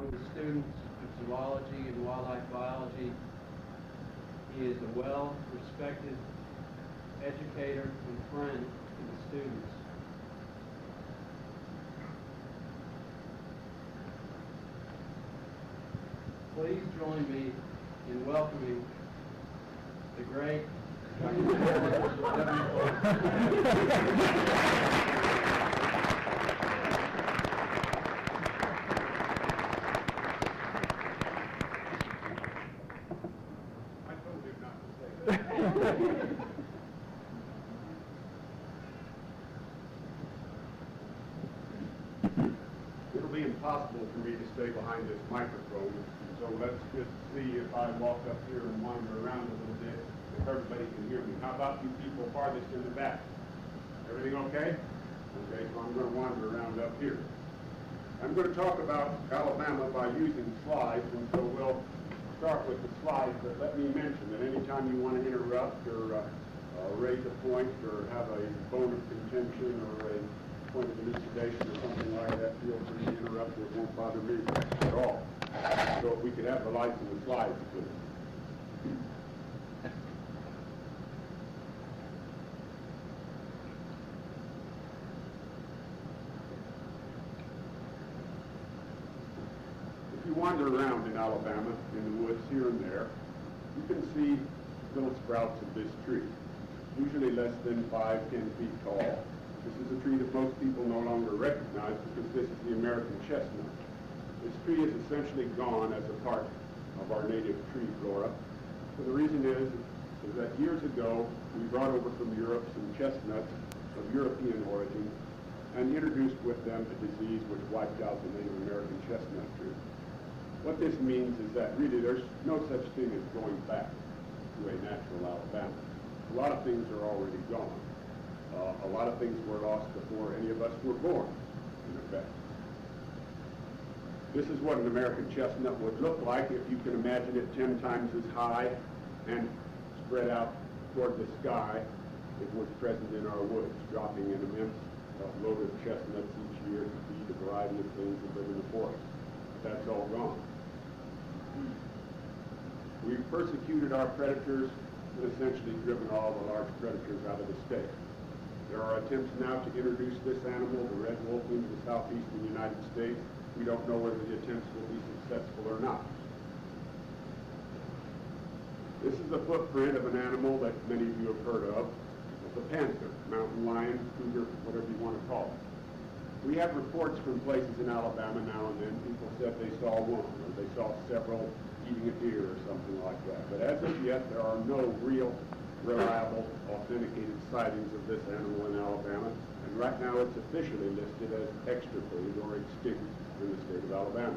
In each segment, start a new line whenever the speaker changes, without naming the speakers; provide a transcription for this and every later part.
for the students of zoology and wildlife biology. He is a well-respected educator and friend to the students. Please join me in welcoming the great Dr. Debbie
I told him not to say that. It'll be impossible for me to stay behind this microphone, so let's just see if I walk up here and wander around a little bit, if everybody can hear me. How about you people farthest in the back? Everything okay? Okay, so I'm going to wander around up here. I'm going to talk about Alabama by using slides, and so we'll start with the slides, but let me mention that anytime you want to interrupt or raise a point or have a bone of contention or a point of elucidation or something like that, feel free to interrupt. It won't bother me at all. So if we could have the lights and the slides, please. If you wander around in Alabama, in the woods here and there, you can see little sprouts of this tree, usually less than 5–10 feet tall. This is a tree that most people no longer recognize because this is the American chestnut. This tree is essentially gone as a part of our native tree flora. So the reason is that years ago we brought over from Europe some chestnuts of European origin and introduced with them a disease which wiped out the Native American chestnut tree. What this means is that really there's no such thing as going back to a natural Alabama. A lot of things are already gone. A lot of things were lost before any of us were born, in effect. This is what an American chestnut would look like if you can imagine it 10 times as high and spread out toward the sky. It was present in our woods, dropping an immense load of chestnuts each year to feed a variety of things that live in the forest. But that's all gone. We've persecuted our predators and essentially driven all the large predators out of the state. There are attempts now to introduce this animal, the red wolf, into the southeastern United States. We don't know whether the attempts will be successful or not. This is the footprint of an animal that many of you have heard of, the panther, mountain lion, cougar, whatever you want to call it. We have reports from places in Alabama now and then. People said they saw one, or they saw several eating a deer or something like that. But as of yet, there are no real, reliable, authenticated sightings of this animal in Alabama. And right now it's officially listed as extirpated or extinct in the state of Alabama.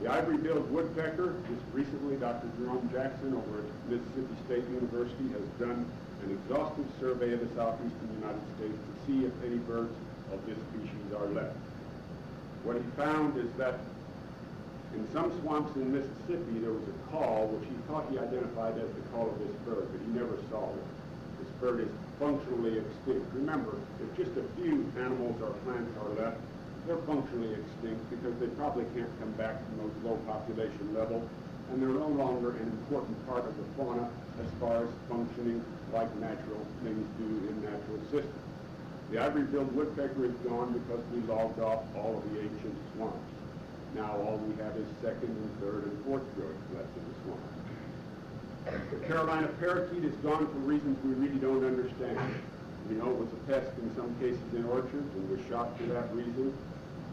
The ivory-billed woodpecker, just recently Dr. Jerome Jackson over at Mississippi State University has done an exhaustive survey of the southeastern United States to see if any birds of this species are left. What he found is that in some swamps in Mississippi there was a call which he thought he identified as the call of this bird, but he never saw it. This bird is functionally extinct. Remember, if just a few animals or plants are left, they're functionally extinct because they probably can't come back from those low population levels, and they're no longer an important part of the fauna as far as functioning like natural things do in natural systems. The ivory-billed woodpecker is gone because we logged off all of the ancient swamps. Now all we have is second and third and fourth growth left in the swamp. The Carolina parakeet is gone for reasons we really don't understand. We know it was a pest in some cases in orchards and was shot for that reason.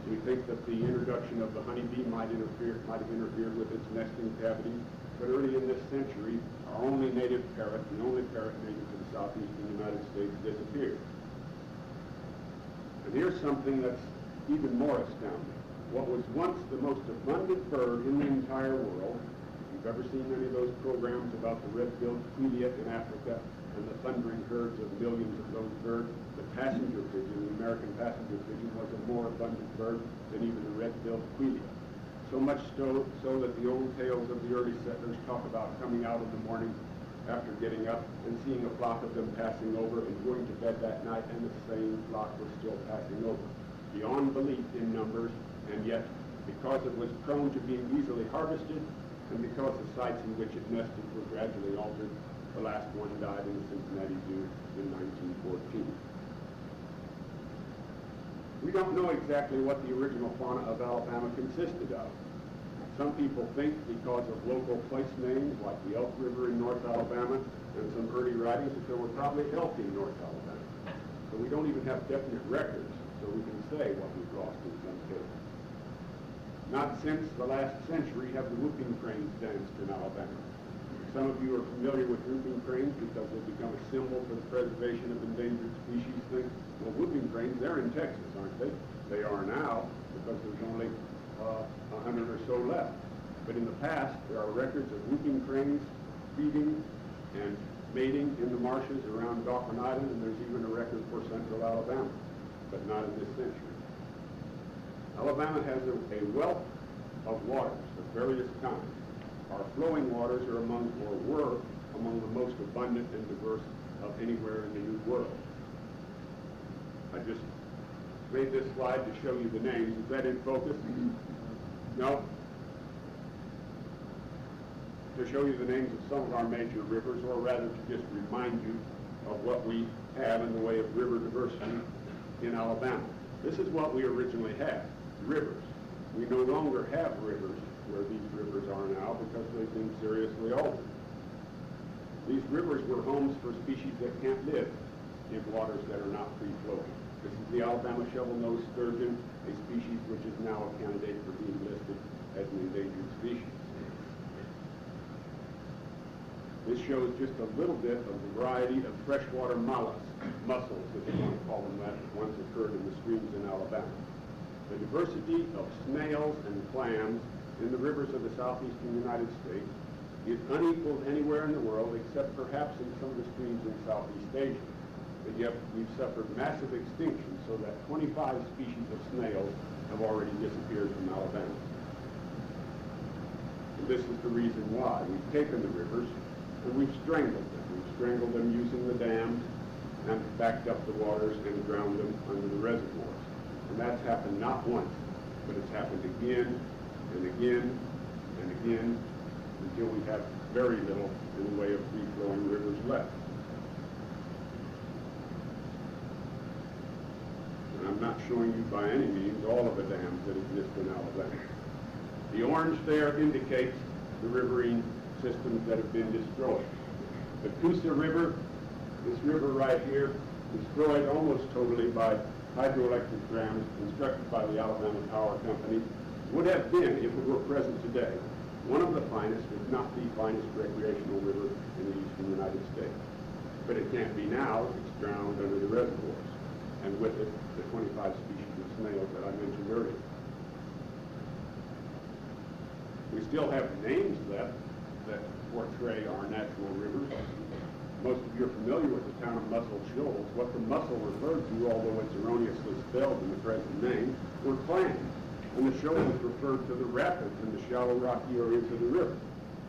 We think that the introduction of the honeybee might have interfered with its nesting cavities. But early in this century, our only native parrot, the only parrot native to the southeastern United States, disappeared. And here's something that's even more astounding. What was once the most abundant bird in the entire world, if you've ever seen any of those programs about the red-billed quail in Africa and the thundering herds of millions of those birds, the passenger pigeon, the American passenger pigeon, was a more abundant bird than even the red-billed quail. So much so that the old tales of the early settlers talk about coming out in the morning after getting up and seeing a flock of them passing over and going to bed that night, and the same flock was still passing over. Beyond belief in numbers, and yet because it was prone to being easily harvested, and because the sites in which it nested were gradually altered. The last one died in the Cincinnati Zoo in 1914. We don't know exactly what the original fauna of Alabama consisted of. Some people think because of local place names like the Elk River in North Alabama and some early writings that there were probably elk in North Alabama. So we don't even have definite records, so we can say what we've lost in some cases. Not since the last century have the whooping cranes danced in Alabama. Some of you are familiar with whooping cranes because they've become a symbol for the preservation of endangered species things. Well, whooping cranes, they're in Texas, aren't they? They are now because there's only 100 or so left. But in the past, there are records of whooping cranes feeding and mating in the marshes around Dauphin Island, and there's even a record for central Alabama, but not in this century. Alabama has a wealth of waters of various kinds. Our flowing waters are were among the most abundant and diverse of anywhere in the New World. I just made this slide to show you the names. Is that in focus? No? To show you the names of some of our major rivers, or rather to just remind you of what we have in the way of river diversity in Alabama. This is what we originally had, rivers. We no longer have rivers where these rivers are now because they've been seriously altered. These rivers were homes for species that can't live in waters that are not free-flowing. This is the Alabama shovel-nosed sturgeon, a species which is now a candidate for being listed as an endangered species. This shows just a little bit of the variety of freshwater mollusks, mussels, if you want to call them that, once occurred in the streams in Alabama. The diversity of snails and clams in the rivers of the southeastern United States is unequaled anywhere in the world except perhaps in some of the streams in Southeast Asia. But yet we've suffered massive extinction so that 25 species of snails have already disappeared from Alabama. And this is the reason why. We've taken the rivers and we've strangled them. We've strangled them using the dams and backed up the waters and drowned them under the reservoirs. And that's happened not once, but it's happened again and again and again until we have very little in the way of free-flowing rivers left. And I'm not showing you by any means all of the dams that exist in Alabama. The orange there indicates the riverine systems that have been destroyed. The Coosa River, this river right here, destroyed almost totally by hydroelectric dams constructed by the Alabama Power Company, would have been, if it were present today, one of the finest, if not the finest recreational river in the eastern United States. But it can't be now. It's drowned under the reservoirs, and with it, the 25 species of snails that I mentioned earlier. We still have names left that portray our natural rivers. Most of you are familiar with the town of Muscle Shoals. What the mussel referred to, although it's erroneously spelled in the present name, were clams. And the shoals referred to the rapids in the shallow rocky areas of the river.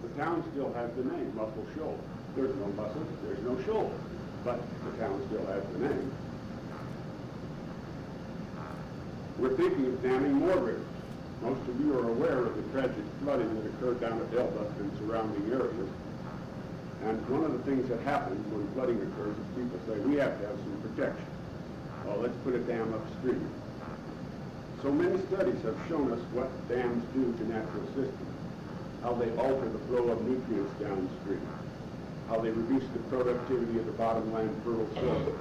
The town still has the name, Muscle Shoals. There's no mussels, there's no shoals, but the town still has the name. We're thinking of damming more rivers. Most of you are aware of the tragic flooding that occurred down at Elba and surrounding areas. And one of the things that happens when flooding occurs is people say, we have to have some protection. Well, let's put a dam upstream. So many studies have shown us what dams do to natural systems, how they alter the flow of nutrients downstream, how they reduce the productivity of the bottomland fertile soil,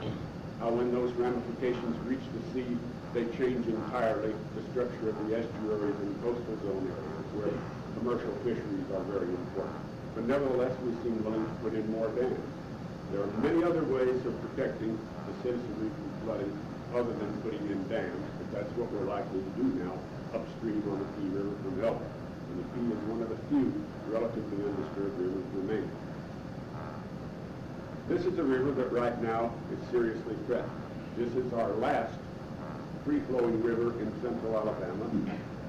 how when those ramifications reach the sea, they change entirely the structure of the estuaries and coastal zone areas where commercial fisheries are very important. But nevertheless, we seem willing to put in more dams. There are many other ways of protecting the citizenry from flooding other than putting in dams, but that's what we're likely to do now upstream on the Pea River from Elba. And the Pea is one of the few relatively undisturbed rivers remaining. This is a river that right now is seriously threatened. This is our last free-flowing river in central Alabama,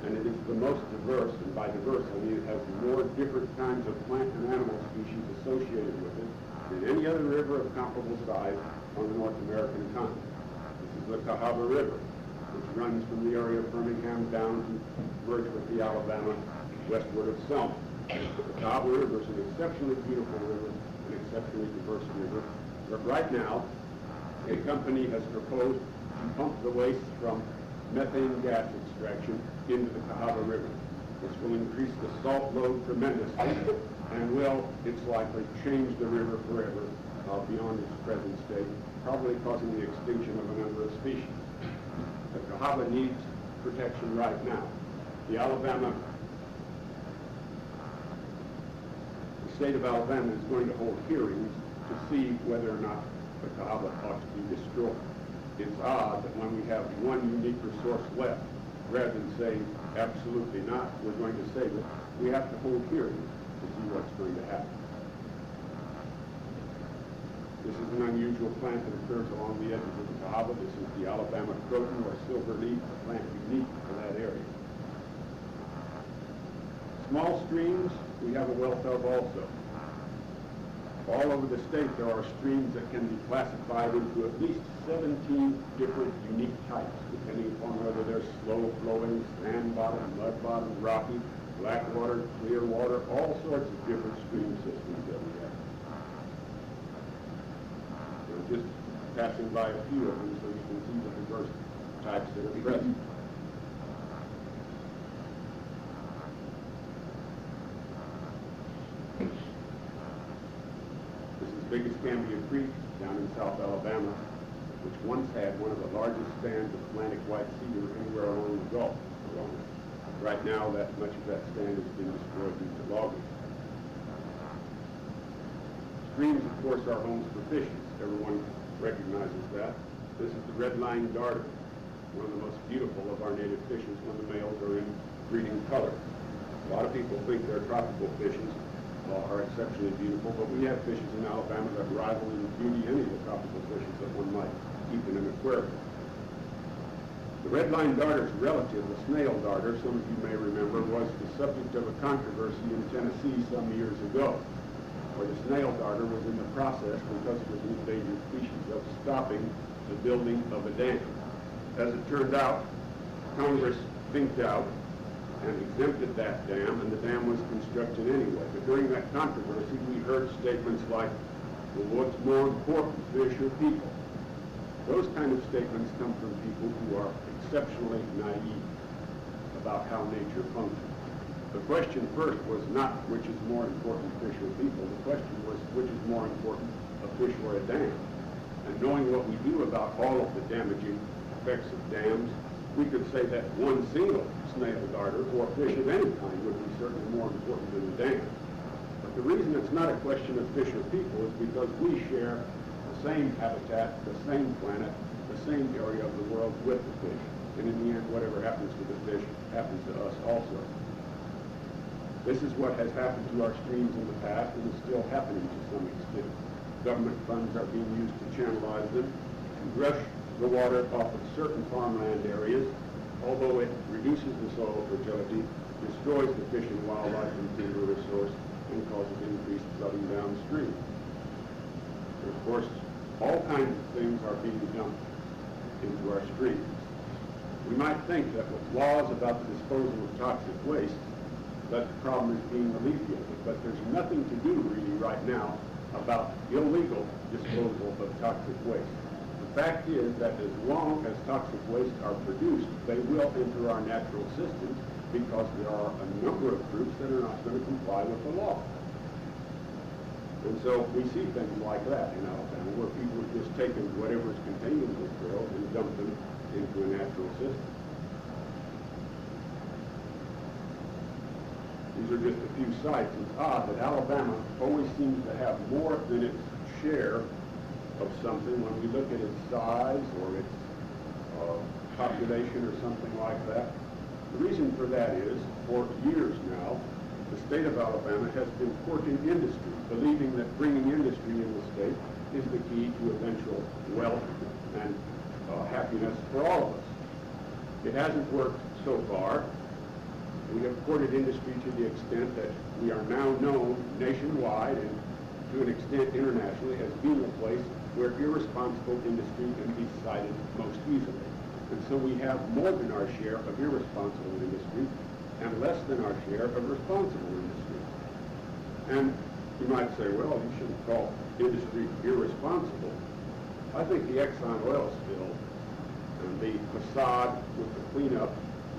and it is the most diverse, and by diverse I mean it has more different kinds of plant and animal species associated with it than any other river of comparable size on the North American continent. This is the Cahaba River, which runs from the area of Birmingham down to merge with the Alabama westward of Selma. The Cahaba River is an exceptionally beautiful river, an exceptionally diverse river, but right now, a company has proposed to pump the waste from methane gas extraction into the Cahaba River. This will increase the salt load tremendously and will, it's likely, change the river forever beyond its present state, probably causing the extinction of a number of species. The Cahaba needs protection right now. The state of Alabama is going to hold hearings to see whether or not the Cahaba ought to be destroyed. It's odd that when we have one unique resource left, rather than saying absolutely not, we're going to say that we have to hold hearings to see what's going to happen. This is an unusual plant that occurs along the edges of the Cahaba. This is the Alabama croton or silver leaf, a plant unique to that area. Small streams, we have a wealth of also. All over the state, there are streams that can be classified into at least 17 different unique types, depending upon whether they're slow-flowing, sand-bottom, mud-bottom, rocky, black water, clear water, all sorts of different stream systems that we have. We're just passing by a few of them so you can see the diverse types that are present. Biggest Cambria Creek down in South Alabama, which once had one of the largest stands of Atlantic white cedar anywhere along the Gulf. Right now, much of that stand has been destroyed due to logging. Streams, of course, are homes for fishes. Everyone recognizes that. This is the red-lined darter, one of the most beautiful of our native fishes when the males are in breeding color. A lot of people think they're tropical fishes. Are exceptionally beautiful, but we have fishes in Alabama that rival in beauty any of the tropical fishes that one might keep in an aquarium. The red-lined darter's relative, the snail darter, some of you may remember, was the subject of a controversy in Tennessee some years ago, where the snail darter was in the process, because it was an endangered species, of stopping the building of a dam. As it turned out, Congress thinked out and exempted that dam, and the dam was constructed anyway. But during that controversy, we heard statements like, well, what's more important, fish or people? Those kind of statements come from people who are exceptionally naive about how nature functions. The question first was not which is more important, fish or people. The question was which is more important, a fish or a dam. And knowing what we do about all of the damaging effects of dams, we could say that one single snail darter or fish of any kind would be certainly more important than the dam. But the reason it's not a question of fish or people is because we share the same habitat, the same planet, the same area of the world with the fish. And in the end, whatever happens to the fish happens to us also. This is what has happened to our streams in the past and is still happening to some extent. Government funds are being used to channelize them and rush the water off of certain farmland areas, although it reduces the soil fertility, destroys the fish and wildlife and timber resource, and causes increased flooding downstream. And of course, all kinds of things are being dumped into our streams. We might think that with laws about the disposal of toxic waste, that the problem is being alleviated, but there's nothing to do really right now about illegal disposal of toxic waste. The fact is that as long as toxic waste are produced, they will enter our natural system because there are a number of groups that are not going to comply with the law. And so we see things like that in Alabama, where people have just taken whatever is contained in those barrels and dumped them into a natural system. These are just a few sites. It's odd that Alabama always seems to have more than its share of something when we look at its size or its population or something like that. The reason for that is, for years now, the state of Alabama has been courting industry, believing that bringing industry in the state is the key to eventual wealth and happiness for all of us. It hasn't worked so far. We have courted industry to the extent that we are now known nationwide and to an extent internationally as being a place where irresponsible industry can be cited most easily. And so we have more than our share of irresponsible industry and less than our share of responsible industry. And you might say, well, you shouldn't call industry irresponsible. I think the Exxon oil spill and the facade with the cleanup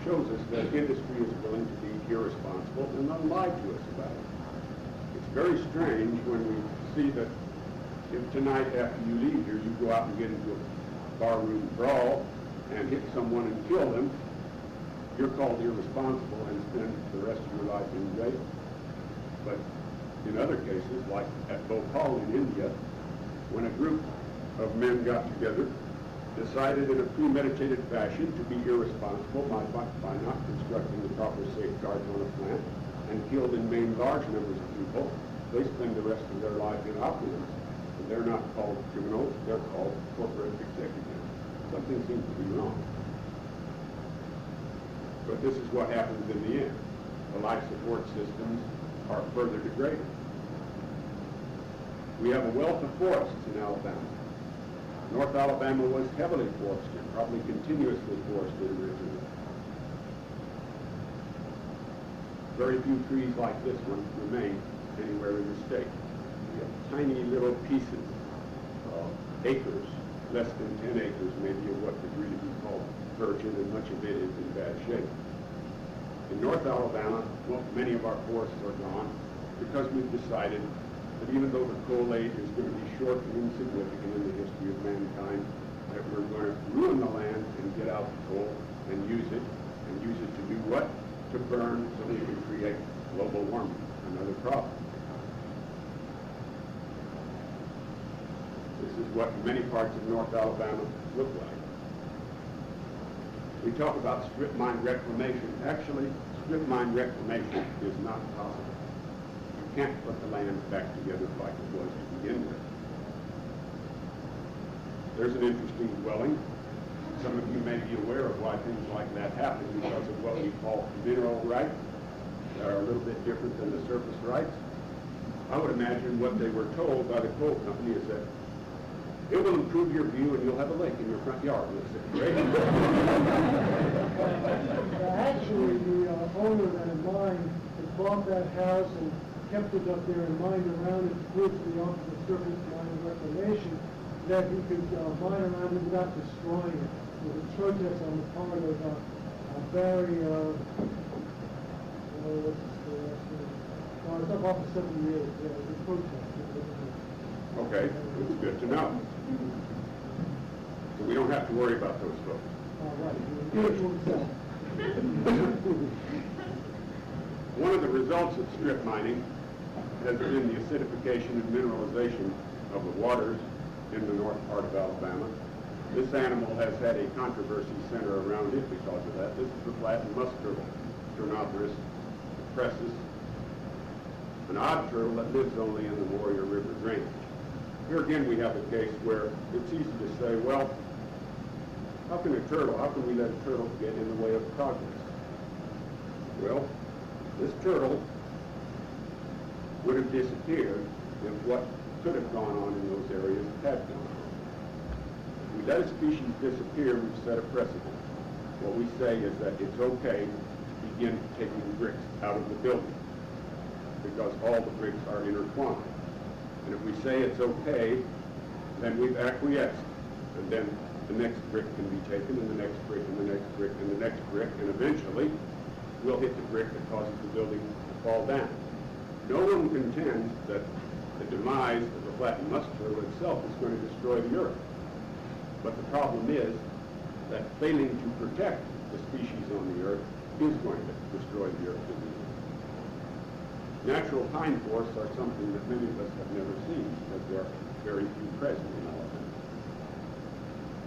shows us that industry is willing to be irresponsible and not lie to us about it. It's very strange when we see that if tonight after you leave here you go out and get into a barroom brawl and hit someone and kill them, you're called irresponsible and spend the rest of your life in jail. But in other cases, like at Bhopal in India, when a group of men got together, decided in a premeditated fashion to be irresponsible by not constructing the proper safeguards on a plant and killed and maimed large numbers of people, they spend the rest of their life in opulence. And they're not called criminals, they're called corporate executives. Something seems to be wrong. But this is what happens in the end. The life support systems are further degraded. We have a wealth of forests in Alabama. North Alabama was heavily forested, probably continuously forested originally. Very few trees like this one remain anywhere in the state. We have tiny little pieces, acres, less than 10 acres maybe of what could really be called virgin, and much of it is in bad shape. In North Alabama, well, many of our forests are gone because we've decided that even though the coal age is going to be short and insignificant in the history of mankind, that we're going to ruin the land and get out the coal and use it to do what? To burn so we can create global warming, another problem. This is what many parts of North Alabama look like. We talk about strip mine reclamation. Actually, strip mine reclamation is not possible. You can't put the land back together like it was to begin with. There's an interesting dwelling. Some of you may be aware of why things like that happen because of what we call mineral rights that are a little bit different than the surface rights. I would imagine what they were told by the coal company is that it will improve your view and you'll have a lake in your front yard. Great.
Actually, the owner of that mine had bought that house and kept it up there and mined around it towards the Office of Surface Mine Reclamation that he could mine around it without destroying it. There was a protest on the part of Barry, it's up off of 7 years. Yeah, it was a protest.
Okay, it's good to know. So we don't have to worry about those folks.
All right, do it to himself.
One of the results of strip mining has been the acidification and mineralization of the waters in the north part of Alabama. This animal has had a controversy center around it because of that. This is the flattened musk turtle, Sternotheris pressus, an odd turtle that lives only in the Warrior River drainage. Here again we have a case where it's easy to say, well, how can we let a turtle get in the way of progress? Well, this turtle would have disappeared if what could have gone on in those areas had gone on. If we let a species disappear, we've set a precedent. What we say is that it's okay to begin taking bricks out of the building because all the bricks are intertwined. And if we say it's okay, then we've acquiesced. And then the next brick can be taken, and the next brick, and the next brick, and the next brick, and eventually we'll hit the brick that causes the building to fall down. No one contends that the demise of the flattened musk turtle itself is going to destroy the earth. But the problem is that failing to protect the species on the earth is going to destroy the earth. Natural pine forests are something that many of us have never seen because there are very few present in Alabama.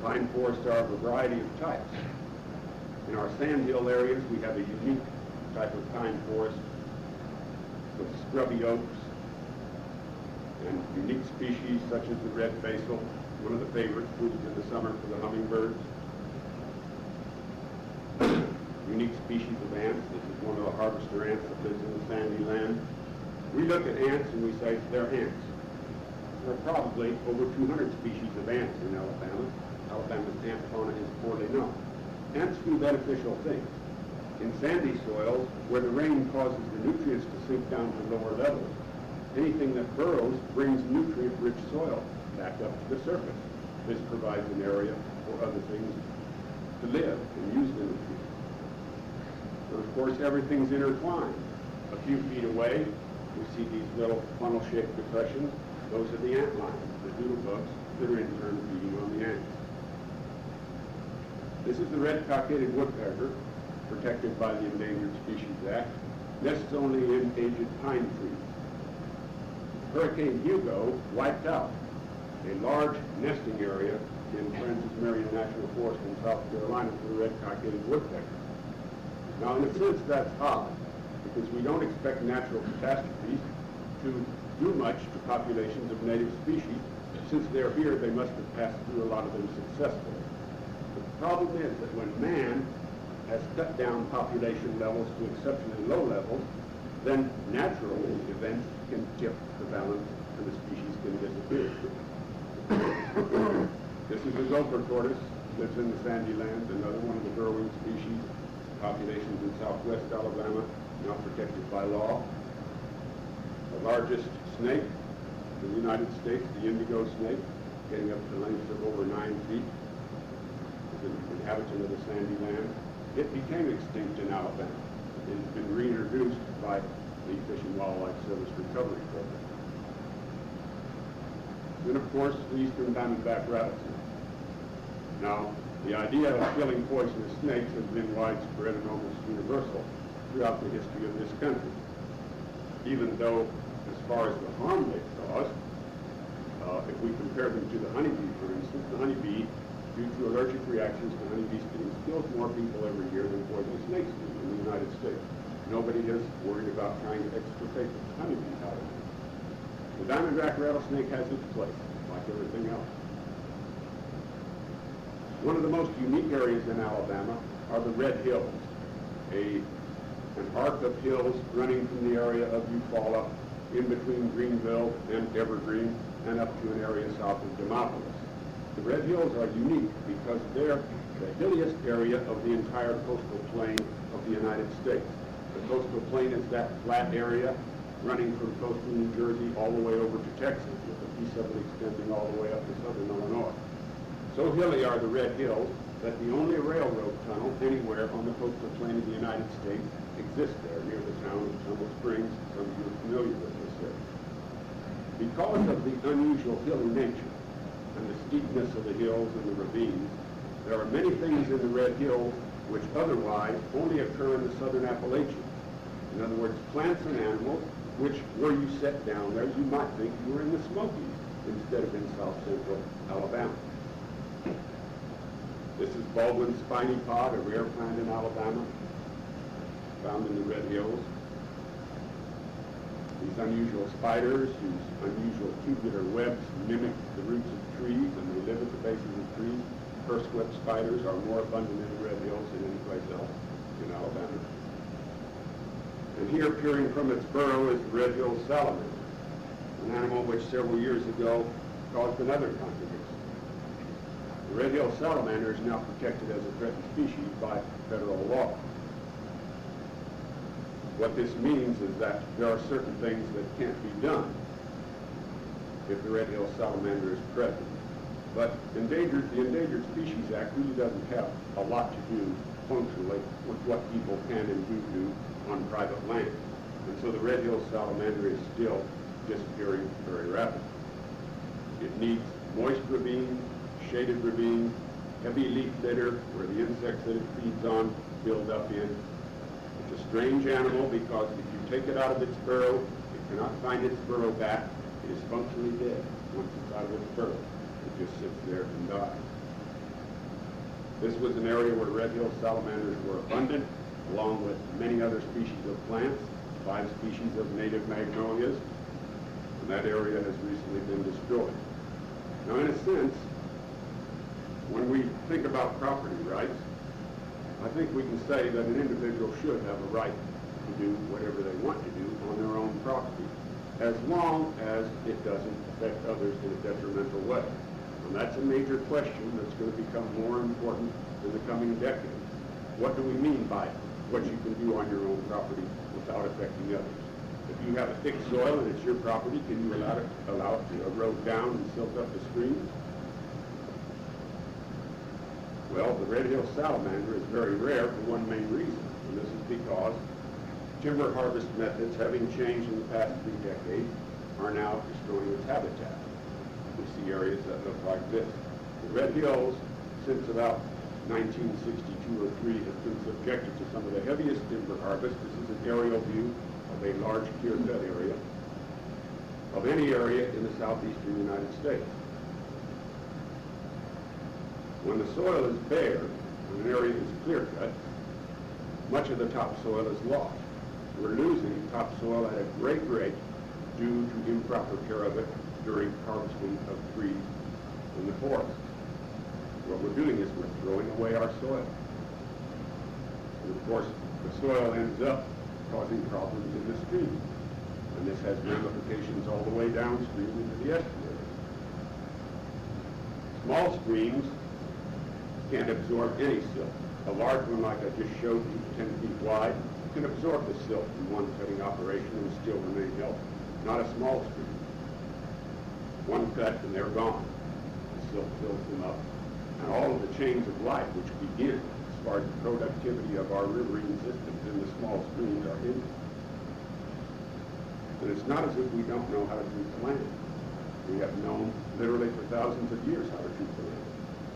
Pine forests are of a variety of types. In our sandhill areas, we have a unique type of pine forest with scrubby oaks and unique species such as the red basil, one of the favorite foods in the summer for the hummingbirds. Unique species of ants. This is one of the harvester ants that lives in the sandy land. We look at ants and we say they're ants. There are probably over 200 species of ants in Alabama. Alabama's ant fauna is poorly known. ants do beneficial things. In sandy soils, where the rain causes the nutrients to sink down to lower levels, anything that burrows brings nutrient-rich soil back up to the surface. This provides an area for other things to live and use the nutrients. So of course, everything's intertwined. A few feet away, we see these little funnel-shaped depressions. Those are the ant lions, the doodle bugs, that are in turn feeding on the ants. This is the red cockaded woodpecker, protected by the Endangered Species Act, nests only in aged pine trees. Hurricane Hugo wiped out a large nesting area in Francis Marion National Forest in South Carolina for the red cockaded woodpecker. Now, in a sense, that's odd, because we don't expect natural catastrophes to do much to populations of native species. Since they're here, they must have passed through a lot of them successfully. The problem is that when man has cut down population levels to exceptionally low levels, then natural events can tip the balance and the species can disappear. This is the gopher tortoise, lives in the sandy lands, another one of the burrowing species, populations in southwest Alabama, now protected by law. The largest snake in the United States, the indigo snake, getting up to lengths of over 9 feet, is an inhabitant of the sandy land. It became extinct in Alabama. It has been reintroduced by the Fish and Wildlife Service Recovery Program. Then, of course, the eastern diamondback rattlesnake. Now, the idea of killing poisonous snakes has been widespread and almost universal throughout the history of this country, even though, as far as the harm they cause, if we compare them to the honeybee, for instance, the honeybee, due to allergic reactions to honeybee stings, kills more people every year than poisonous snakes do in the United States. Nobody has worried about trying to extirpate the honeybees out of it. The diamondback rattlesnake has its place, like everything else. One of the most unique areas in Alabama are the Red Hills, an arc of hills running from the area of Eufaula in between Greenville and Evergreen and up to an area south of Demopolis. The Red Hills are unique because they're the hilliest area of the entire coastal plain of the United States. The coastal plain is that flat area running from coastal New Jersey all the way over to Texas, with a piece of it extending all the way up to southern Illinois. So hilly are the Red Hills that the only railroad tunnel anywhere on the coastal plain of the United States exists there near the town of Tumble Springs. Some of you are familiar with this area. Because of the unusual hilly nature and the steepness of the hills and the ravines, there are many things in the Red Hills which otherwise only occur in the southern Appalachians. In other words, plants and animals which, were you set down there, you might think you were in the Smokies instead of in south central Alabama. This is Baldwin's spiny pod, a rare plant in Alabama, found in the Red Hills. These unusual spiders, whose unusual tubular webs mimic the roots of trees and they live at the bases of trees. Purse-web spiders are more abundant in the Red Hills than any place else in Alabama. And here, peering from its burrow, is the Red Hill salamander, an animal which several years ago caused another controversy. The Red Hill salamander is now protected as a threatened species by federal law. What this means is that there are certain things that can't be done if the Red Hill salamander is present. But the Endangered Species Act really doesn't have a lot to do functionally with what people can and do on private land. And so the Red Hill salamander is still disappearing very rapidly. It needs moist ravines, shaded ravines, heavy leaf litter where the insects that it feeds on build up in. It's a strange animal because if you take it out of its burrow, it cannot find its burrow back. It is functionally dead once it's out of its burrow. It just sits there and dies. This was an area where Red Hill salamanders were abundant, along with many other species of plants, 5 species of native magnolias, and that area has recently been destroyed. Now, in a sense, when we think about property rights, I think we can say that an individual should have a right to do whatever they want to do on their own property, as long as it doesn't affect others in a detrimental way. And that's a major question that's going to become more important in the coming decades. What do we mean by what you can do on your own property without affecting others? If you have a thick soil and it's your property, can you allow it to erode down and silt up the streams? Well, the red hill salamander is very rare for one main reason, and this is because timber harvest methods, having changed in the past 3 decades, are now destroying its habitat. We see areas that look like this. The red hills, since about 1962 or 3, have been subjected to some of the heaviest timber harvest. This is an aerial view of a large clear-cut area, of any area in the southeastern United States. When the soil is bare, when an area is clear-cut, much of the topsoil is lost. We're losing topsoil at a great rate due to improper care of it during harvesting of trees in the forest. What we're doing is we're throwing away our soil. And of course, the soil ends up causing problems in the stream. And this has ramifications all the way downstream into the estuaries. Small streams can't absorb any silt. A large one, like I just showed you, 10 feet wide, can absorb the silt in one cutting operation and still remain healthy. Not a small stream. One cut and they're gone. The silt fills them up. And all of the chains of life which begin as far as the productivity of our riverine systems in the small streams are hindered. And it's not as if we don't know how to treat the land. We have known literally for thousands of years how to treat the land.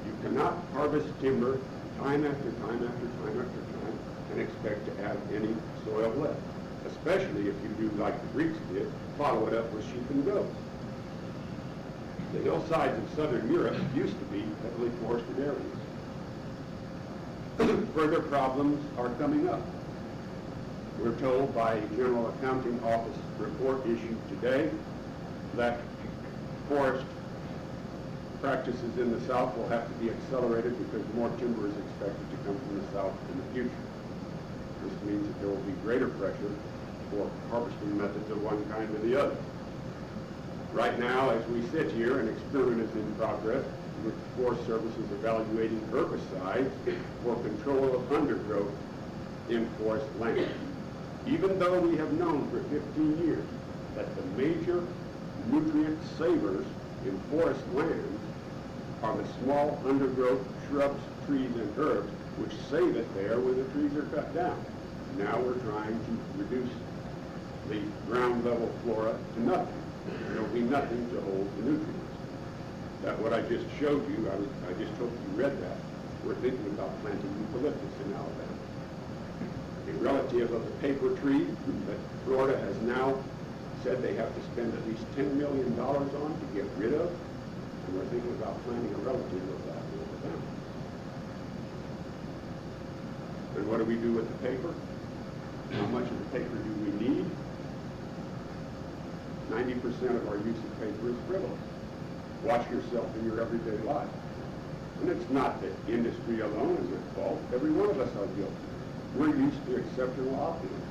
You cannot harvest timber time after time after time after time and expect to have any soil left, especially if you do like the Greeks did, follow it up with sheep and goats. The hillsides of southern Europe used to be heavily forested areas. Further problems are coming up. We're told by a General Accounting Office report issued today that forest practices in the South will have to be accelerated because more timber is expected to come from the South in the future. This means that there will be greater pressure for harvesting methods of one kind or the other. Right now, as we sit here, an experiment is in progress with the Forest Service is evaluating herbicides for control of undergrowth in forest land. Even though we have known for 15 years that the major nutrient savers in forest lands are the small undergrowth shrubs, trees, and herbs which save it there where the trees are cut down. Now we're trying to reduce the ground level flora to nothing. There will be nothing to hold the nutrients. That what I just showed you, I just hope you read that. We're thinking about planting eucalyptus in Alabama. A relative of the paper tree that Florida has now said they have to spend at least $10 million on to get rid of, and we're thinking about planting a relative of that in Alabama. And what do we do with the paper? How much of the paper do we need? 90% of our use of paper is frivolous. Watch yourself in your everyday life. And it's not that industry alone is at fault. Every one of us are guilty. We're used to exceptional opulence.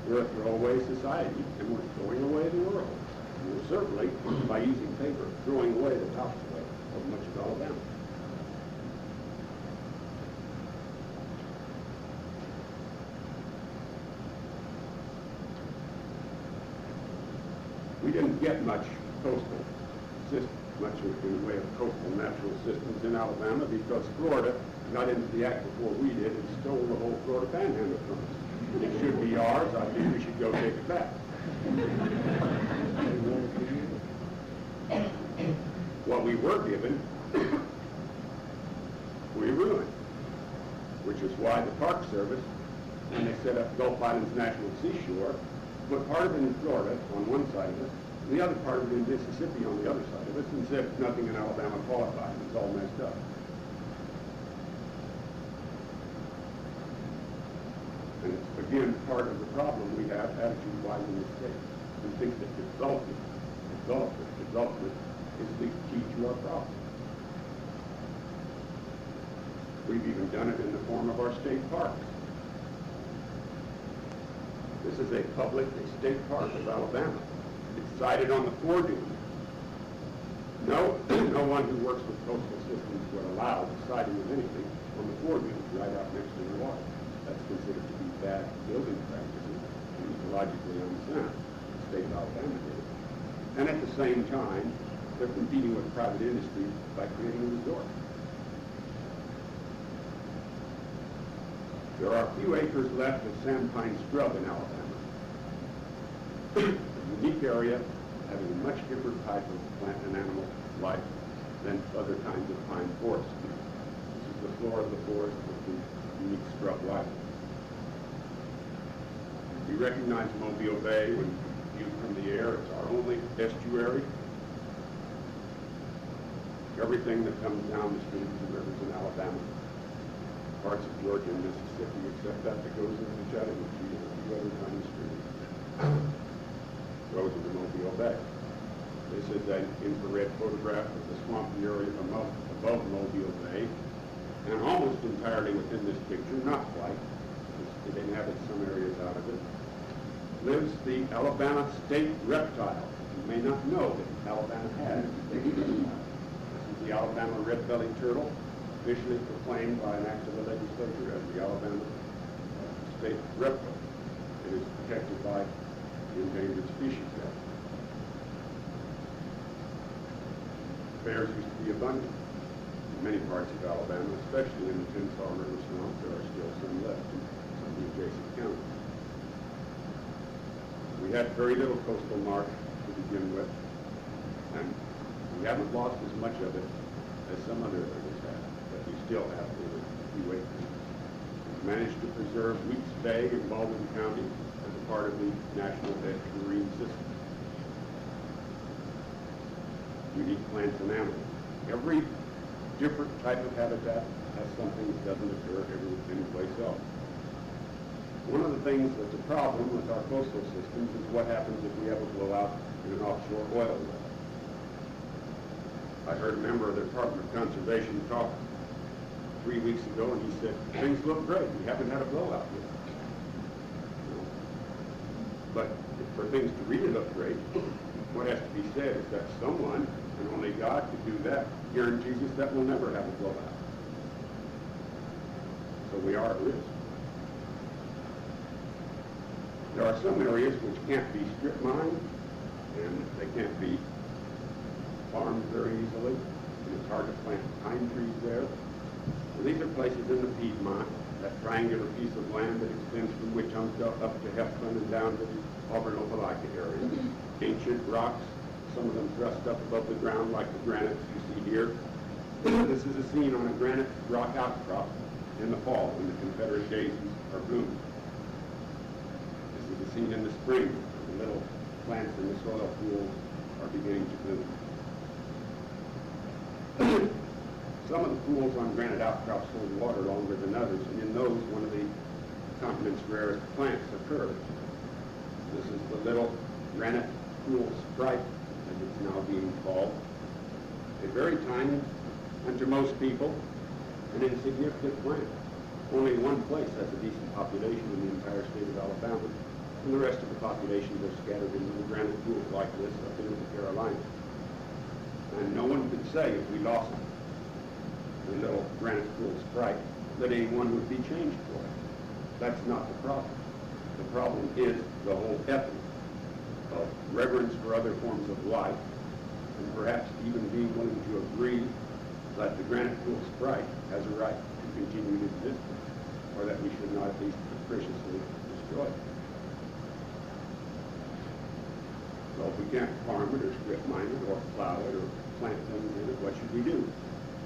We're a throwaway society, and we're throwing away the world. And we're certainly, by using paper, throwing away the topsoil of much of Alabama. We didn't get much coastal system, much in the way of coastal natural systems in Alabama because Florida got into the act before we did and stole the whole Florida Panhandle from us. It should be ours. I think we should go take it back. What we were given, we ruined, which is why the Park Service, when they set up Gulf Islands National Seashore, put part of it in Florida on one side of it, and the other part of it in Mississippi on the other side of it, and said nothing in Alabama qualified. It's all messed up. And it's, again, part of the problem we have attitude-wise in this state. We think that development is the key to our problem. We've even done it in the form of our state parks. This is a state park of Alabama. It's sited on the foredune. No one who works with coastal systems would allow the siting of anything on the foreground, right out next to the water. That's considered to be bad building practices and ecologically unsound. The state of Alabama did. And at the same time, they're competing with private industry by creating a resort. There are a few acres left of sand pine scrub in Alabama. A unique area having a much different type of plant and animal life than other kinds of pine forests. This is the floor of the forest with the unique scrub life. We recognize Mobile Bay when viewed from the air. It's our only estuary. Everything that comes down the streams and rivers in Alabama, parts of Georgia and Mississippi, except that goes into the Chattahoochee and a few other tiny streams, goes into Mobile Bay. This is an infrared photograph of the swampy area above Mobile Bay, and almost entirely within this picture, not quite, it inhabits some areas out of it, lives the Alabama state reptile. You may not know that Alabama has a state reptile. This is the Alabama red-bellied turtle, officially proclaimed by an act of the legislature as the Alabama state reptile. It is protected by the Endangered Species Act. Bears used to be abundant in many parts of Alabama, especially in the Tinsall River swamp. There are still some left in some of the adjacent counties. We had very little coastal marsh to begin with, and we haven't lost as much of it as some other areas have, but we still have over a few acres. We've managed to preserve Weeks Bay in Baldwin County as a part of the National Marine System. Unique plants and animals. Every different type of habitat has something that doesn't occur anyplace else. One of the things that's a problem with our coastal systems is what happens if we have a blowout in an offshore oil well. I heard a member of the Department of Conservation talk 3 weeks ago, and he said, things look great. We haven't had a blowout yet. But for things to really look great, what has to be said is that someone, and only God could do that, guarantees us that we'll never have a blowout. So we are at risk. There are some areas which can't be strip mined, and they can't be farmed very easily, and it's hard to plant pine trees there. Well, these are places in the Piedmont, that triangular piece of land that extends from Wetumpka up to Heflin and down to the Auburn-Opelika area. Ancient rocks, some of them thrust up above the ground like the granites you see here. This is a scene on a granite rock outcrop in the fall when the Confederate daisies are blooming. This is a scene in the spring when the little plants in the soil pools are beginning to bloom. Some of the pools on granite outcrops hold water longer than others, and in those, one of the continent's rarest plants occurs. This is the little granite pool sprite, as it's now being called. A very tiny, and to most people, an insignificant plant. Only one place has a decent population in the entire state of Alabama, and the rest of the populations are scattered in little granite pools like this up into the Carolinas. And no one could say if we lost the little granite pool sprite that anyone would be changed for it. That's not the problem. The problem is the whole ethic of reverence for other forms of life, and perhaps even being willing to agree that the granite pool sprite has a right to continued existence, or that we should not at least capriciously destroy it. Well, if we can't farm it or strip mine it or plow it or plant things in it, what should we do?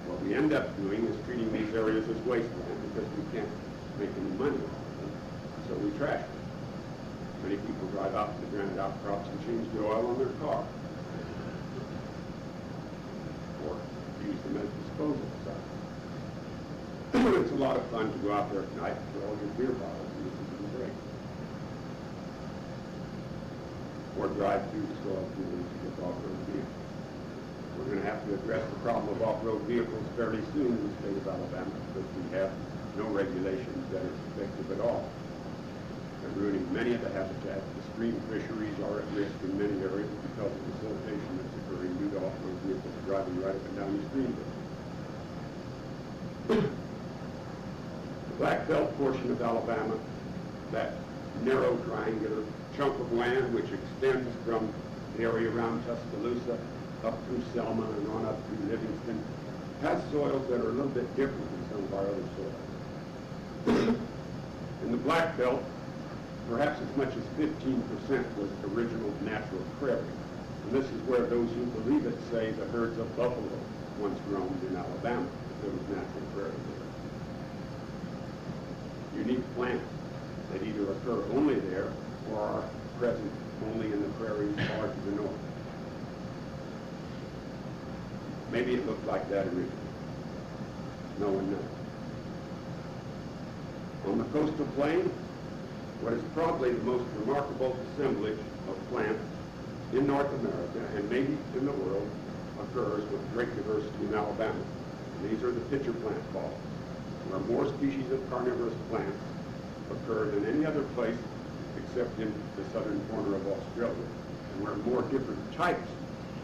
What we end up doing is treating these areas as wasteland because we can't make any money off of them, so we trash them. Many people drive out to the granite outcrops and change the oil on their car, or use them as disposal sites. It's a lot of fun to go out there at night and throw all your beer bottles and listen to the break, or drive through the soil pools with off-road vehicles. We're going to have to address the problem of off-road vehicles fairly soon in the state of Alabama because we have no regulations that are effective at all. They're ruining many of the habitats. The stream fisheries are at risk in many areas because of the siltation that's occurring due to off-road vehicles driving right up and down the stream. Black Belt portion of Alabama, that narrow triangular chunk of land which extends from the area around Tuscaloosa up through Selma and on up through Livingston, has soils that are a little bit different than some of our other soils. In the Black Belt, perhaps as much as 15% was original natural prairie. And this is where those who believe it say the herds of buffalo once roamed in Alabama, if there was natural prairie there. Unique plants that either occur only there or are present only in the prairies far to the north. Maybe it looked like that originally. No one knows. On the coastal plain, what is probably the most remarkable assemblage of plants in North America, and maybe in the world, occurs with great diversity in Alabama. And these are the pitcher plant bogs, where more species of carnivorous plants occur than any other place except in the southern corner of Australia, and where more different types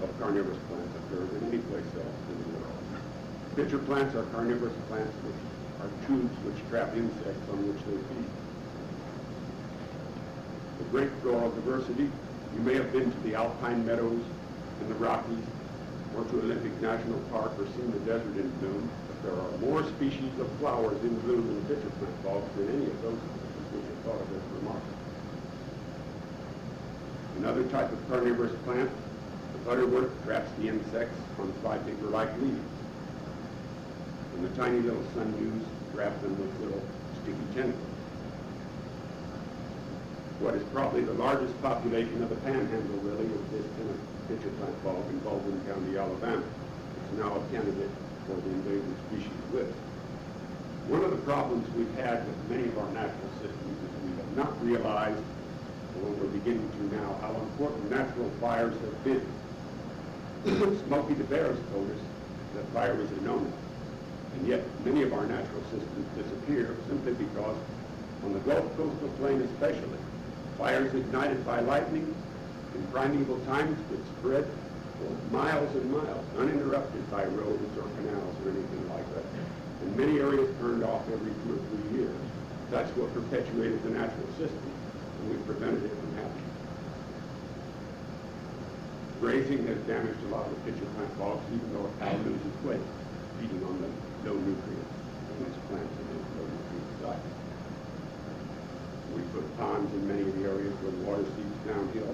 of carnivorous plants occur than any place else in the world. Pitcher plants are carnivorous plants which are tubes which trap insects on which they feed. The great floral diversity, you may have been to the alpine meadows in the Rockies or to Olympic National Park or seen the desert in bloom, but there are more species of flowers in bloom in the pitcher plant bogs than any of those species which are thought of as remarkable. Another type of carnivorous plant, the butterwort, traps the insects on flypaper-like leaves. And the tiny little sundews wrap them with little sticky tentacles. What is probably the largest population of the panhandle really is this pitcher plant bog in Baldwin County, Alabama. It's now a candidate for the endangered species list. One of the problems we've had with many of our natural systems is we have not realized, although we're beginning to now, how important natural fires have been. Smokey the Bear has told us that fire is a no-no. And yet many of our natural systems disappear simply because on the Gulf coastal plain especially, fires ignited by lightning in primeval times could spread for miles and miles, uninterrupted by roads or canals or anything like that. And many areas burned off every 2 or 3 years. That's what perpetuated the natural system, and we prevented it from happening. Grazing has damaged a lot of the pitcher plant bogs, even though a cow loses weight, feeding on the low nutrients in these plants in those low nutrient sites. We put ponds in many of the areas where the water seeps downhill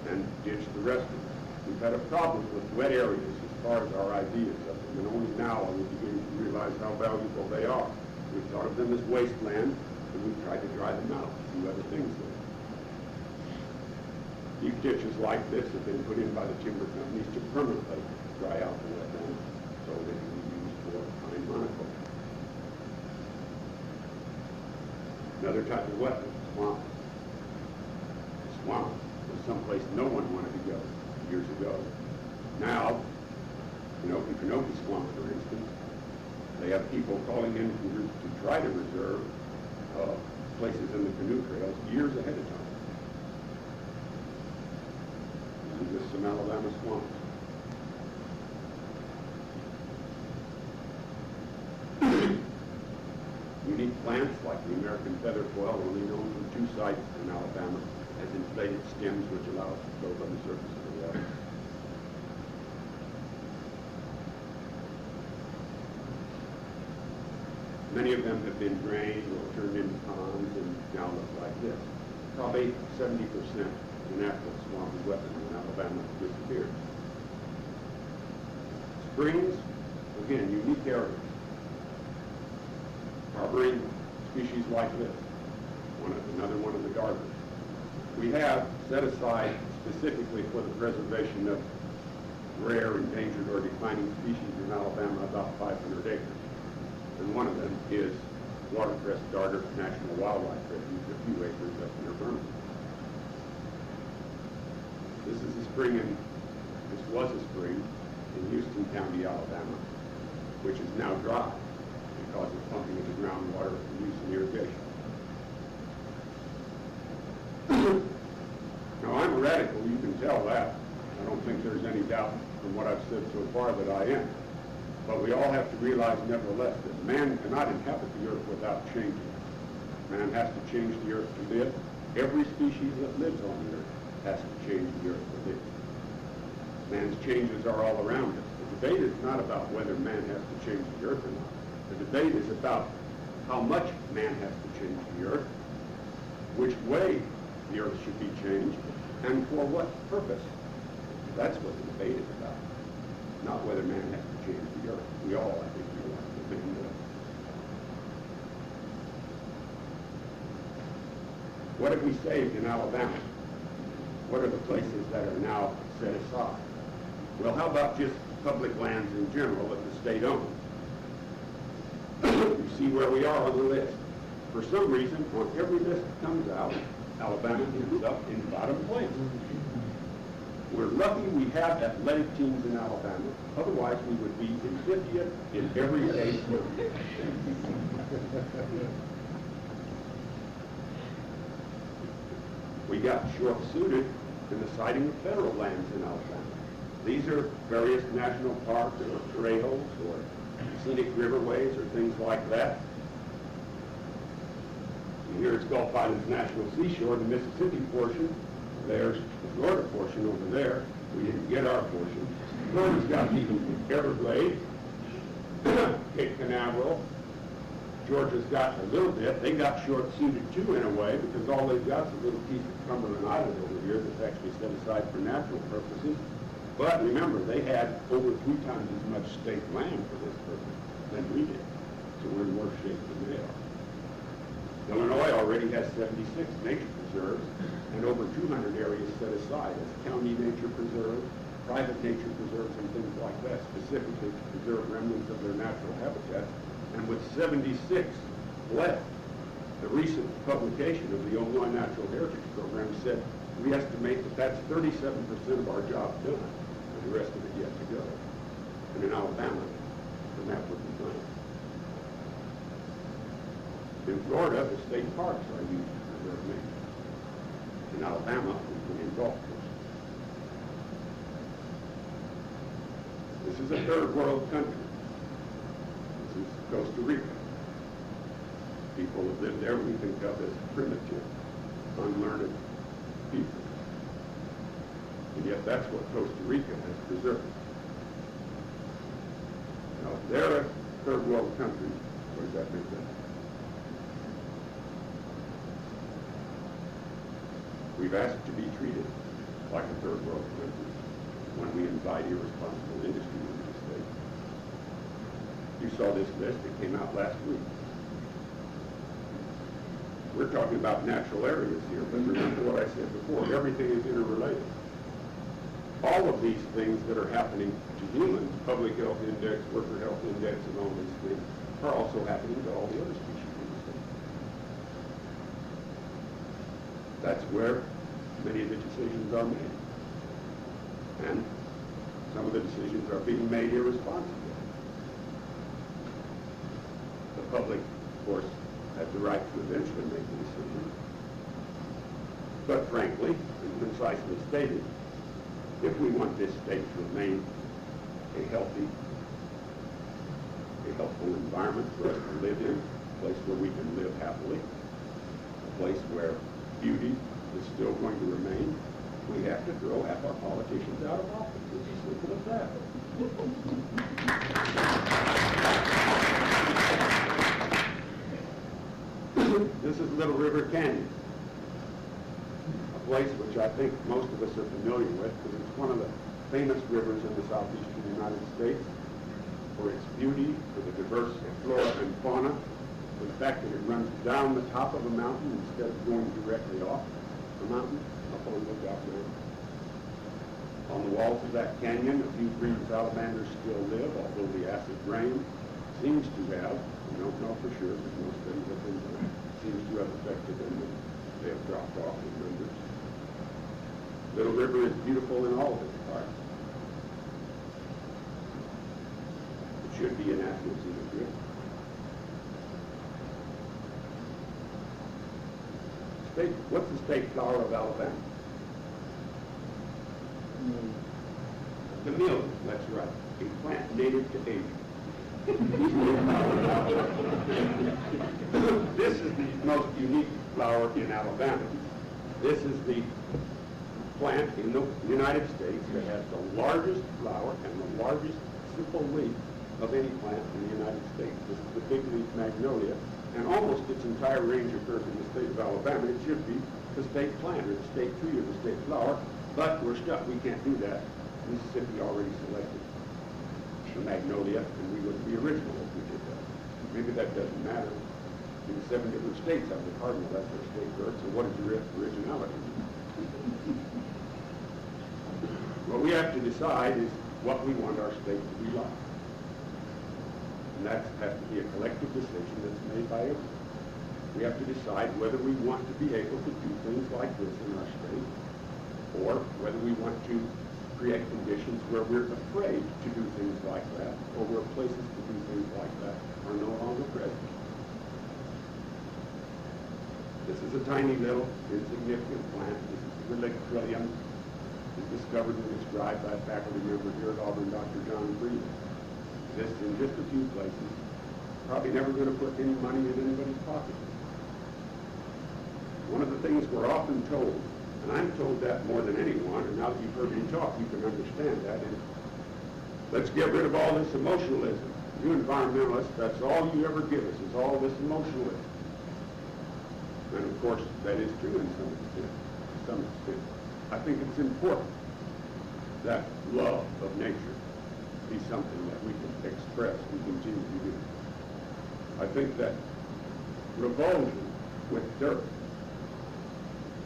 and ditch the rest of it. We've had a problem with wet areas as far as our ideas of them, and only now are we beginning to realize how valuable they are. We thought of them as wasteland, and we tried to dry them out and do other things there. Deep ditches like this have been put in by the timber companies to permanently dry out the wetlands so they can be used for pine monoculture. Another type of wetland, swamp. Swamp was someplace no one wanted to go years ago. Now, in Open Canopy Swamp, for instance, they have people calling in from groups to try to reserve places in the canoe trails years ahead of time. These are just some Alabama swamps. Unique plants like the American featherfoil, only known from 2 sites in Alabama, has inflated stems which allow it to float on the surface of the water. Many of them have been drained or turned into ponds and now look like this. Probably 70% of the natural swampy wetland in Alabama has disappeared. Springs, again, unique areas, harboring species like this, another one of the garbage. We have set aside specifically for the preservation of rare, endangered, or declining species in Alabama about 500 acres. And one of them is watercress darter National Wildlife Refuge, a few acres up near Birmingham. This is a spring this was a spring in Houston County, Alabama, which is now dry because of pumping of the groundwater for use in irrigation. Now, I'm a radical, you can tell that. I don't think there's any doubt from what I've said so far that I am. But we all have to realize, nevertheless, that man cannot inhabit the earth without changing. Man has to change the earth to live. Every species that lives on the earth has to change the earth to live. Man's changes are all around us. The debate is not about whether man has to change the earth or not. The debate is about how much man has to change the earth, which way the earth should be changed, and for what purpose. That's what the debate is about, not whether man has to change the earth. We all, I think, realize that man does. What have we saved in Alabama? What are the places that are now set aside? Well, how about just public lands in general that the state owns? You see where we are on the list. For some reason, on every list that comes out, Alabama ends up in bottom place. We're lucky we have athletic teams in Alabama. Otherwise, we would be in 50th in every state. We got short-suited in the siting of federal lands in Alabama. These are various national parks or trails or scenic riverways or things like that. And here it's Gulf Islands National Seashore, the Mississippi portion. There's the Florida portion over there. We didn't get our portion. Florida's got the Everglades, Cape Canaveral. Georgia's got a little bit. They got short-suited too in a way because all they've got is a little piece of Cumberland Island over here that's actually set aside for natural purposes. But remember, they had over 3 times as much state land for this purpose than we did. So we're in worse shape than they are. Illinois already has 76 nature preserves and over 200 areas set aside as county nature preserves, private nature preserves, and things like that, specifically to preserve remnants of their natural habitats. And with 76 left, the recent publication of the Illinois Natural Heritage Program said we estimate that that's 37% of our job done, and the rest of it yet to go. And in Alabama, the map would be done. In Florida, the state parks are used to preserve nature. In Alabama, we put in golf courses. This is a third world country. This is Costa Rica. People that live there we think of as primitive, unlearned people. And yet that's what Costa Rica has preserved. Now, if they're a third world country, what does that make them? We've asked to be treated like a third world country when we invite irresponsible industry into the state. You saw this list that came out last week. We're talking about natural areas here, but remember what I said before, everything is interrelated. All of these things that are happening to humans, public health index, worker health index, and all these things, are also happening to all the other species in the state. That's where many of the decisions are made. And some of the decisions are being made irresponsibly. The public, of course, has the right to eventually make the decision. But frankly, and concisely stated, if we want this state to remain a healthy, helpful environment for us to live in, a place where we can live happily, a place where beauty is still going to remain, we have to throw half our politicians out of office. It's as simple as that. This is Little River Canyon, a place which I think most of us are familiar with because it's one of the famous rivers in the southeastern United States for its beauty, for the diverse flora and fauna, for the fact that it runs down the top of a mountain instead of going directly off the mountain, up on Lookout Mountain. On the walls of that canyon, a few green salamanders still live, although the acid rain seems to have, we don't know for sure, but most things have been done, seems to have affected them, and they have dropped off in numbers. Little River is beautiful in all of its parts. It should be a national scenic river. What's the state flower of Alabama? The camellia, that's right. A plant native to Asia. This is the most unique flower in Alabama. This is the plant in the United States that has the largest flower and the largest simple leaf of any plant in the United States. This is the big leaf magnolia, and almost its entire range occurs in the state of Alabama. It should be the state plant or the state tree or the state flower, but we're stuck. We can't do that. Mississippi already selected the magnolia, and we wouldn't be original if we did that. Maybe that doesn't matter. In 7 different states have the cardinal, that's their state bird, so what is your originality? What we have to decide is what we want our state to be like. And that has to be a collective decision that's made by everyone. We have to decide whether we want to be able to do things like this in our state, or whether we want to create conditions where we're afraid to do things like that, or where places to do things like that are no longer present. This is a tiny little insignificant plant. This is the Trillium. It was discovered and described by a faculty member here at Auburn, Dr. John Breeden. Exists in just a few places. Probably never going to put any money in anybody's pocket. One of the things we're often told, and I'm told that more than anyone, and now that you've heard me talk, you can understand that, is let's get rid of all this emotionalism. You environmentalists, that's all you ever give us, is all this emotionalism. And of course, that is true in some extent. I think it's important that love of nature be something that we can express and continue to do. I think that revulsion with dirt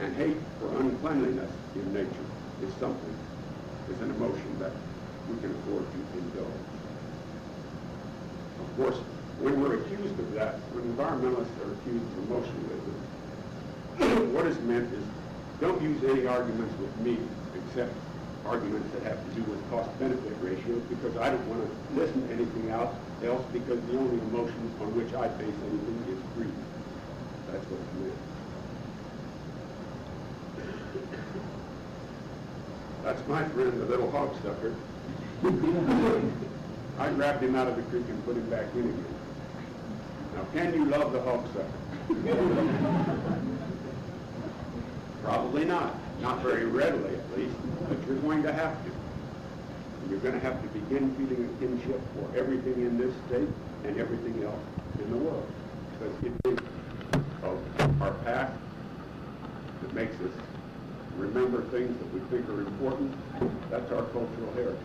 and hate for uncleanliness in nature is something, is an emotion that we can afford to indulge. Of course, when we're accused of that, when environmentalists are accused of emotionalism, what is meant is don't use any arguments with me except arguments that have to do with cost-benefit ratios, because I don't want to listen to anything else because the only emotion on which I base anything is greed. That's what it's meant. That's my friend, the little hog sucker. I grabbed him out of the creek and put him back in again. Now, can you love the hog sucker? Probably not. Not very readily, at least, but you're going to have to. You're going to have to begin feeling a kinship for everything in this state and everything else in the world. Because it is of our past that makes us remember things that we think are important. That's our cultural heritage.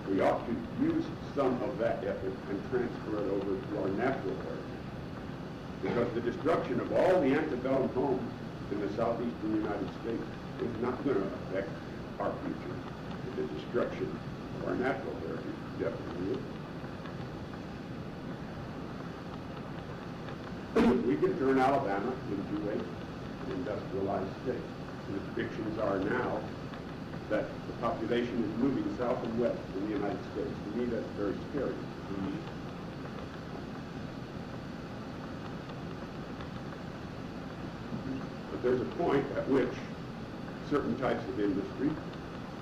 We ought to use some of that ethic and transfer it over to our natural heritage. Because the destruction of all the antebellum homes in the southeastern United States is not going to affect our future. The destruction of our natural heritage definitely is. We can turn Alabama into an industrialized state. And the predictions are now that the population is moving south and west in the United States. To me, that's very scary. But there's a point at which certain types of industry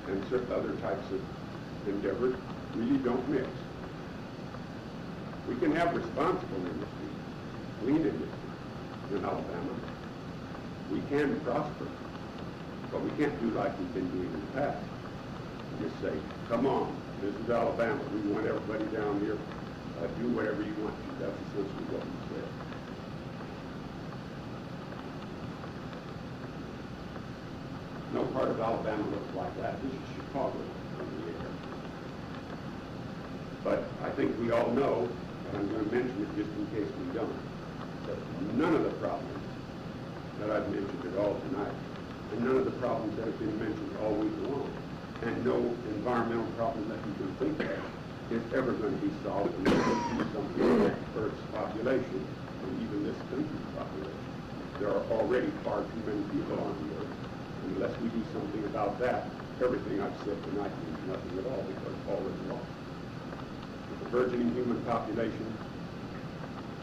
and certain other types of endeavors really don't mix. We can have responsible industry, clean industry in Alabama. We can prosper, but we can't do like we've been doing in the past. We just say, come on, this is Alabama. We want everybody down here, do whatever you want to. That's essentially what we said. No part of Alabama looks like that. This is Chicago in the air. But I think we all know, and I'm going to mention it just in case we don't, that none of the problems that I've mentioned at all tonight, and none of the problems that have been mentioned all week long, and no environmental problem that you can think of is ever going to be solved unless we do something like Earth's population, and even this country's population. There are already far too many people on the Earth. Unless we do something about that, everything I've said tonight means nothing at all, because all is lost. With the burgeoning human population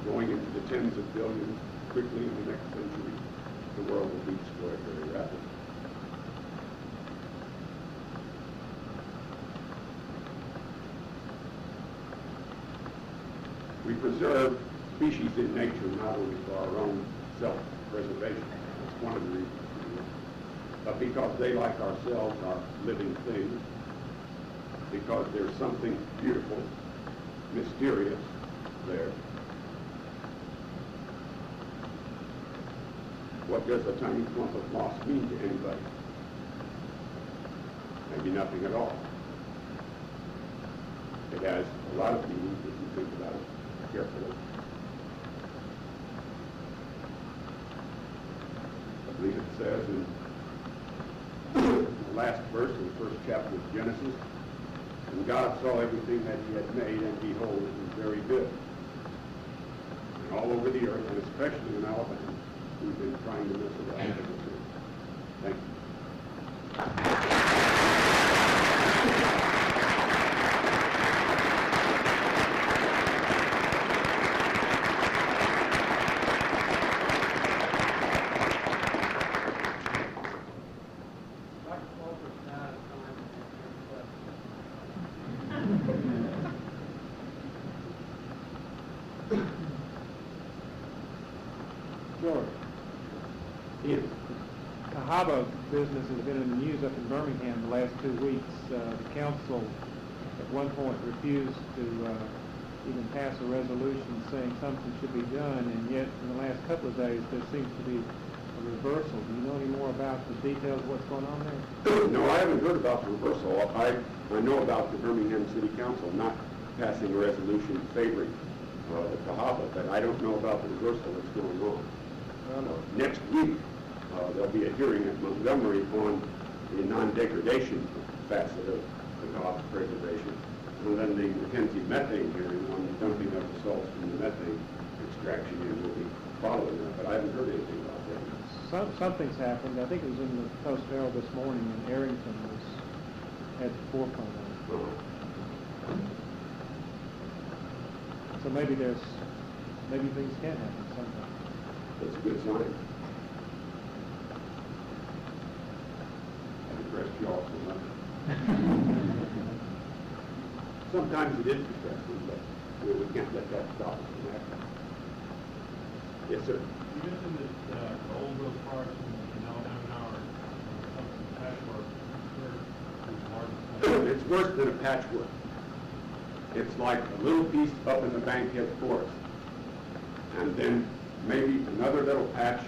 going into the tens of billions quickly in the next century, the world will be destroyed very rapidly. preserve species in nature, not only for our own self-preservation. That's one of the reasons we do it. But because they, like ourselves, are living things, because there's something beautiful, mysterious there. What does a tiny clump of moss mean to anybody? Maybe nothing at all. It has a lot of meaning if you think about it carefully. I believe it says in the last verse of the first chapter of Genesis, and God saw everything that he had made, and behold, it was very good. And all over the earth, and especially in Alabama, we've been trying to mess it up ever since. Thank you.
Dr. Folkerts now is time to answer
George,
Ian.
the Haba business has been in the news up in Birmingham the last 2 weeks. The council at one point refused to even pass a resolution saying something should be done, and yet in the last couple of days there seems to be a reversal. Do you know any more about the details of what's going on there?
No, I haven't heard about the reversal. I know about the Birmingham City Council not passing a resolution favoring the Cahaba, but I don't know about the reversal that's going on. Next week, there'll be a hearing at Montgomery on the non-degradation facet of the Cahaba preservation, and then the Mackenzie methane hearing on the dumping of the salts from the methane extraction unit will be following that, but I haven't heard anything about that.
Something's happened. I think it was in the Post-Herald this morning, and Arrington was at the forefront of it. So maybe things can happen sometime.
That's a good sign. I've impressed you all so much. Sometimes it is distressing, but we can't let that stop us from acting. Yes, sir.
You mentioned that old growth parks in Alabama now are some patchwork.
It's worse than a patchwork. It's like a little piece up in the Bankhead Forest, and then maybe another little patch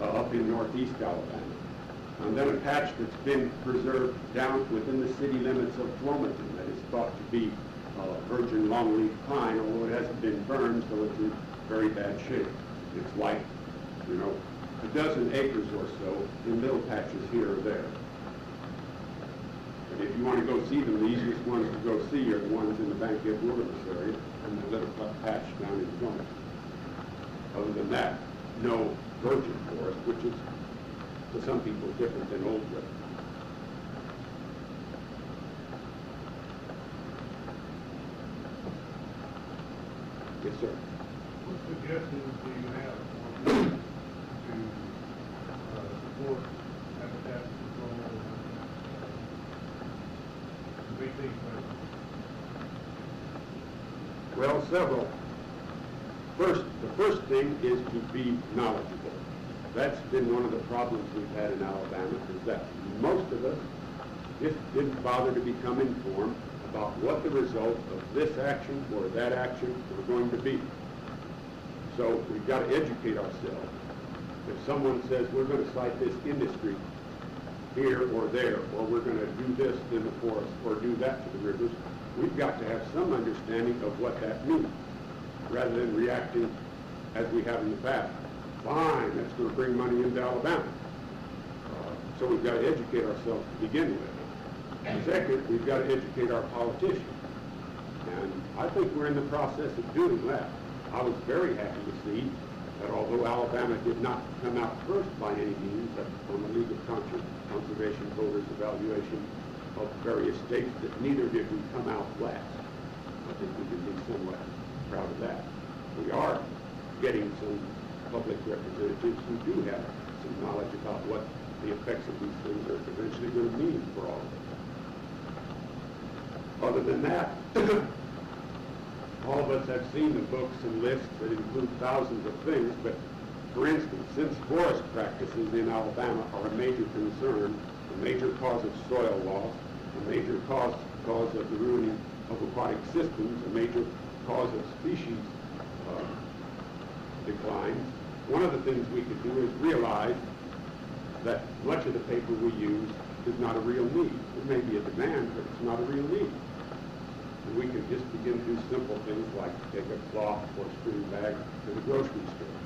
up in northeast Alabama, and then a patch that's been preserved down within the city limits of Flomaton that is thought to be virgin longleaf pine, although it hasn't been burned, so it's in very bad shape. It's like, a dozen acres or so in little patches here or there. And if you want to go see them, the easiest ones to go see are the ones in the Bankhead Wilderness area and the little patch down in Flomaton. Other than that, no virgin forest, which is to some people different than old growth. Yes, sir.
What suggestions do you have to support habitat control and make things better?
Well, several. The first thing is to be knowledgeable. That's been one of the problems we've had in Alabama, is that most of us just didn't bother to become informed about what the result of this action or that action were going to be. So we've got to educate ourselves. If someone says we're going to cite this industry here or there, or we're going to do this in the forest or do that to the rivers, we've got to have some understanding of what that means, rather than reacting as we have in the past. Fine, that's going to bring money into Alabama. So we've got to educate ourselves to begin with. And second, we've got to educate our politicians. And I think we're in the process of doing that. I was very happy to see that although Alabama did not come out first by any means on the League of Conservation Voters evaluation of various states, that neither did we come out last. I think we can be somewhat proud of that. We are getting some public representatives who do have some knowledge about what the effects of these things are eventually going to mean for all of us. Other than that, All of us have seen the books and lists that include thousands of things, but for instance, since forest practices in Alabama are a major concern, a major cause of soil loss, a major cause of the ruining of aquatic systems, a major cause of species declines, one of the things we could do is realize that much of the paper we use is not a real need. It may be a demand, but it's not a real need. And we can just begin to do simple things like take a cloth or string bag to the grocery store.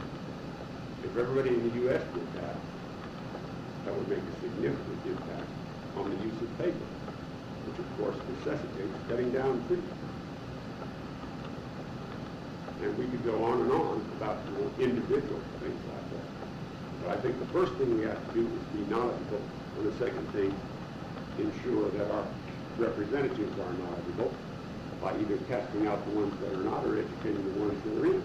If everybody in the U.S. did that, that would make a significant impact on the use of paper, which of course necessitates cutting down trees. And we could go on and on about individual things like that. But I think the first thing we have to do is be knowledgeable, and the second thing, ensure that our representatives are knowledgeable by either casting out the ones that are not or educating the ones that are in.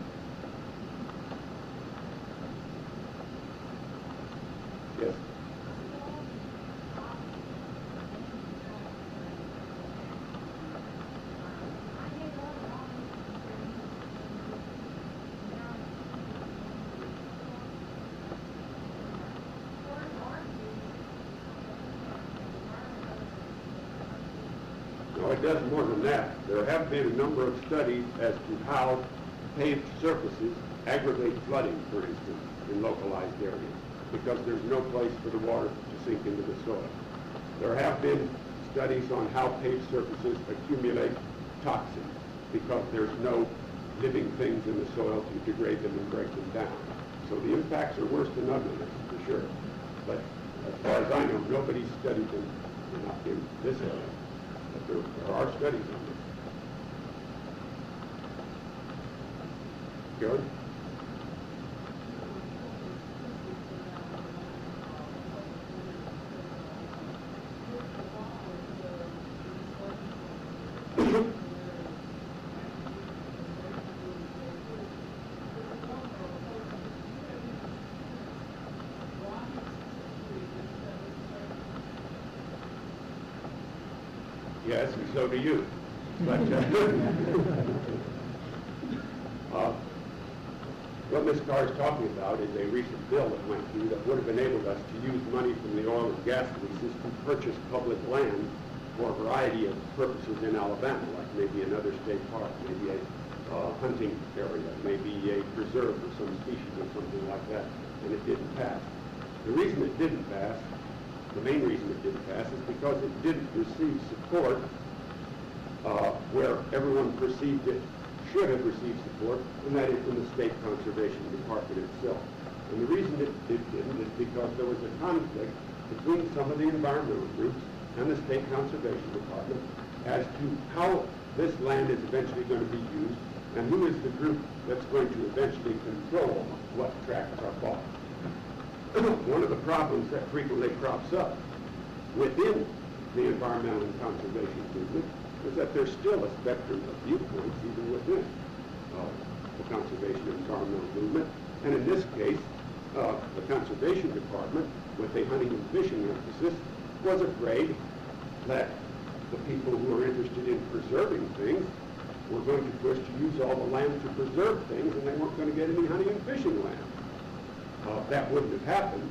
Yes? No, it does more than that. There have been a number of studies as to how paved surfaces aggravate flooding, for instance, in localized areas, because there's no place for the water to sink into the soil. There have been studies on how paved surfaces accumulate toxins, because there's no living things in the soil to degrade them and break them down. So the impacts are worse than ugliness, for sure. But as far as I know, nobody's studied them in this area. But there are studies on this. Gary? Yes, and so do you. But what Ms. Carr is talking about is a recent bill that went through that would have enabled us to use money from the oil and gas leases to purchase public land for a variety of purposes in Alabama, like maybe another state park, maybe a hunting area, maybe a preserve for some species or something like that, and it didn't pass. The reason it didn't pass, the main reason it didn't pass, is because it didn't receive support where everyone perceived it should have received support, and that is from the State Conservation Department itself. And the reason it didn't is because there was a conflict between some of the environmental groups and the State Conservation Department as to how this land is eventually going to be used and who is the group that's going to eventually control what tracts are bought. One of the problems that frequently crops up within the environmental and conservation movement is that there's still a spectrum of viewpoints even within the conservation and environmental movement. And in this case, the Conservation Department, with a hunting and fishing emphasis, was afraid that the people who are interested in preserving things were going to push to use all the land to preserve things, and they weren't going to get any hunting and fishing land. That wouldn't have happened,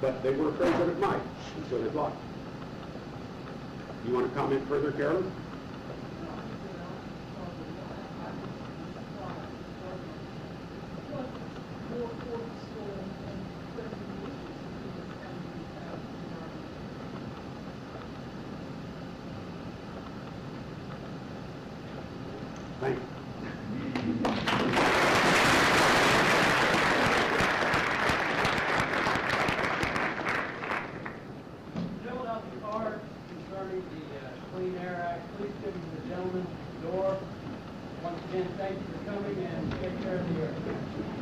but they were afraid that it might, and so they blocked it. You want to comment further, Carolyn? Thank you.
Clean Air Act. Please give the gentleman the door. Once again, thank you for coming and take care of the earth.